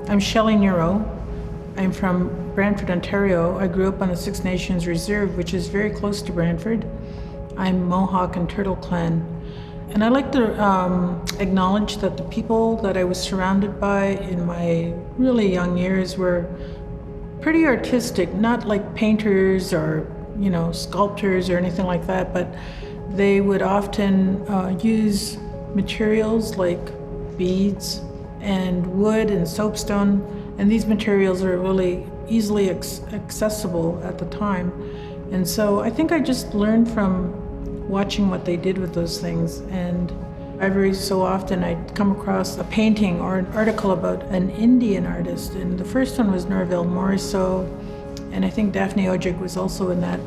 I'm Shelley Niro. I'm from Brantford, Ontario. I grew up on the Six Nations Reserve, which is very close to Brantford. I'm Mohawk and Turtle Clan. And I like to acknowledge that the people that I was surrounded by in my really young years were pretty artistic, not like painters or, sculptors or anything like that, but they would often use materials like beads and wood and soapstone, and these materials are really easily accessible at the time. And so I think I just learned from watching what they did with those things. And every so often I'd come across a painting or an article about an Indian artist, and the first one was Norville Morrisseau, and I think Daphne Ojik was also in that,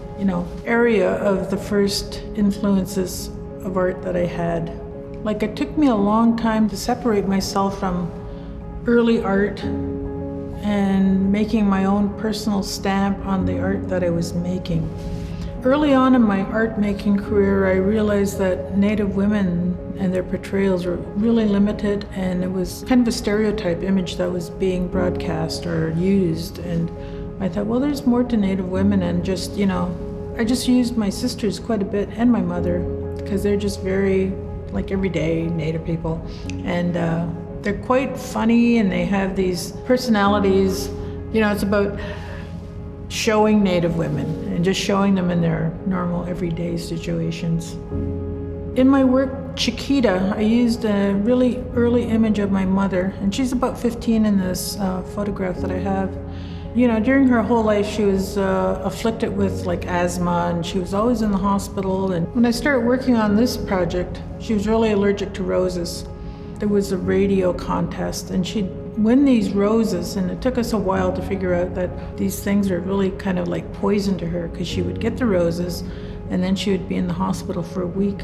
area of the first influences of art that I had. Like, it took me a long time to separate myself from early art and making my own personal stamp on the art that I was making. Early on in my art making career, I realized that Native women and their portrayals were really limited, and it was kind of a stereotype image that was being broadcast or used. And I thought, well, there's more to Native women, and just, I just used my sisters quite a bit and my mother, because they're just very, like, everyday Native people. And they're quite funny, and they have these personalities. It's about showing Native women and just showing them in their normal everyday situations. In my work, Chiquita, I used a really early image of my mother, and she's about 15 in this photograph that I have. During her whole life, she was afflicted with asthma, and she was always in the hospital. And when I started working on this project, she was really allergic to roses. There was a radio contest, and she'd win these roses, and it took us a while to figure out that these things are really kind of like poison to her, because she would get the roses, and then she would be in the hospital for a week.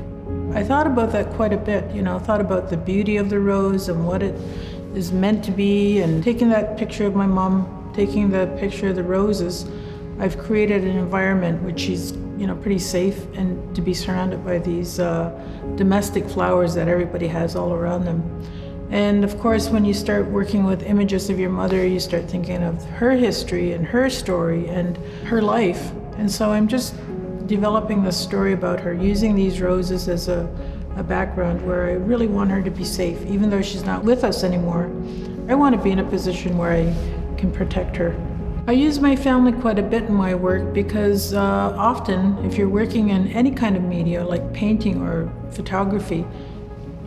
I thought about that quite a bit, thought about the beauty of the rose and what it is meant to be, and taking that picture of my mom, taking the picture of the roses, I've created an environment which is, pretty safe, and to be surrounded by these domestic flowers that everybody has all around them. And of course, when you start working with images of your mother, you start thinking of her history and her story and her life. And so I'm just developing this story about her, using these roses as a background where I really want her to be safe. Even though she's not with us anymore, I want to be in a position where I can protect her. I use my family quite a bit in my work because often, if you're working in any kind of media like painting or photography,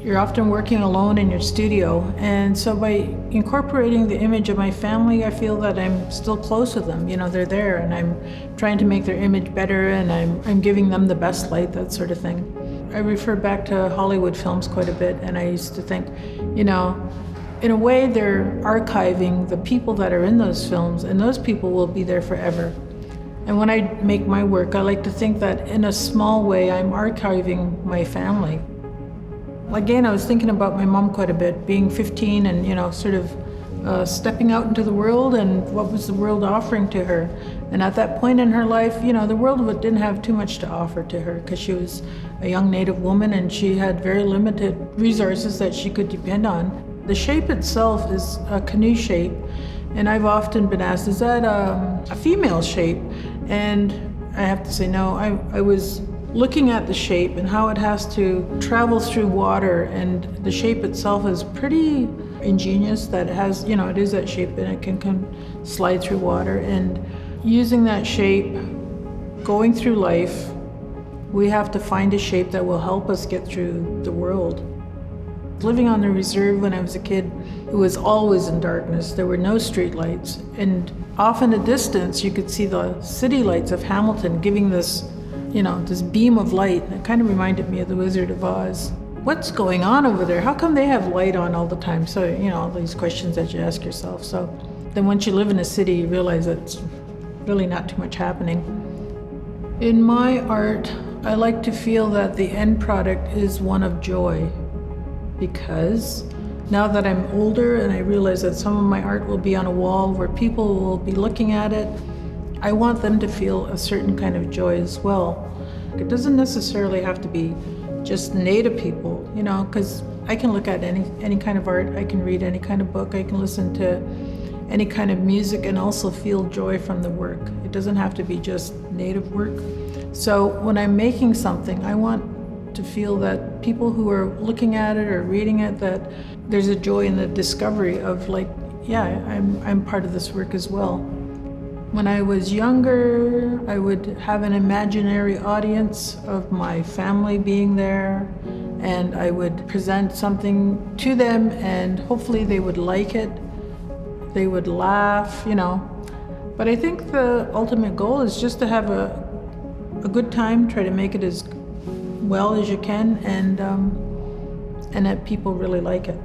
you're often working alone in your studio. And so by incorporating the image of my family, I feel that I'm still close with them. They're there, and I'm trying to make their image better, and I'm giving them the best light, that sort of thing. I refer back to Hollywood films quite a bit, and I used to think, in a way, they're archiving the people that are in those films, and those people will be there forever. And when I make my work, I like to think that in a small way, I'm archiving my family. Again, I was thinking about my mom quite a bit, being 15 and, sort of stepping out into the world, and what was the world offering to her. And at that point in her life, the world didn't have too much to offer to her, because she was a young Native woman, and she had very limited resources that she could depend on. The shape itself is a canoe shape, and I've often been asked, is that a female shape? And I have to say no. I was looking at the shape and how it has to travel through water, and the shape itself is pretty ingenious, that it has, it is that shape, and it can slide through water. And using that shape, going through life, we have to find a shape that will help us get through the world. Living on the reserve when I was a kid, it was always in darkness. There were no street lights, and off in the distance you could see the city lights of Hamilton giving this, this beam of light. And it kind of reminded me of the Wizard of Oz. What's going on over there? How come they have light on all the time? So, all these questions that you ask yourself. So then once you live in a city, you realize that it's really not too much happening. In my art, I like to feel that the end product is one of joy. Because now that I'm older and I realize that some of my art will be on a wall where people will be looking at it, I want them to feel a certain kind of joy as well. It doesn't necessarily have to be just Native people, because I can look at any kind of art, I can read any kind of book, I can listen to any kind of music and also feel joy from the work. It doesn't have to be just native work. So when I'm making something, I want to feel that people who are looking at it or reading it, that there's a joy in the discovery of like, yeah, I'm part of this work as well. When I was younger, I would have an imaginary audience of my family being there, and I would present something to them, and hopefully they would like it. They would laugh, you know. But I think the ultimate goal is just to have a good time, try to make it as well as you can, and that people really like it.